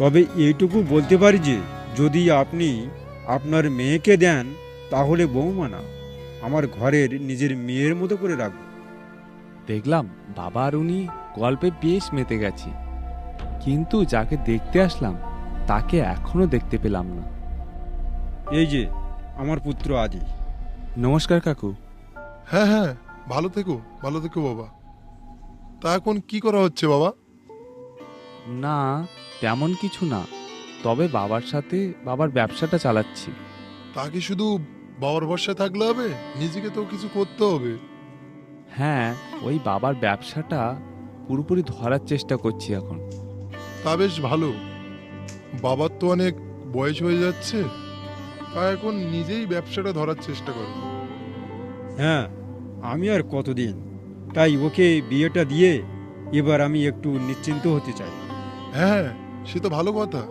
তবে এইটুকু বলতে পারি যে যদি আপনি আপনার মেয়েকে দেন তাহলে বৌমা না, আমার ঘরের নিজের মেয়ের মতো করে রাখবো। দেখলাম বাবা আর উনি গল্পে বেশ মেতে গেছি, কিন্তু যাকে দেখতে আসলাম তাকে এখনো দেখতে পেলাম না। এই যে আমার পুত্র আদি। নমস্কার কাকু। হ্যাঁ হ্যাঁ, ভালো থেকো ভালো থেকো বাবা। তা এখন কি করা হচ্ছে বাবা? না, তেমন কিছু না, তবে বাবার সাথে বাবার ব্যবসাটা চালাচ্ছি। তা কি শুধু বাবার ভরসায় থাকলে হবে? নিজেকে তো কিছু করতে হবে। হ্যাঁ, ওই বাবার ব্যবসাটা পুরোপুরি ধরার চেষ্টা করছি এখন। তা বেশ ভালো। বাবার তো অনেক বয়স হয়ে যাচ্ছে, তা এখন নিজেই ব্যবসাটা ধরার চেষ্টা করো। হ্যাঁ, আমি আর কতদিন, তাই ওকে বিয়েটা দিয়ে এবার আমি একটু নিশ্চিন্ত হতে চাই। হ্যাঁ, সে তো ভালো কথা।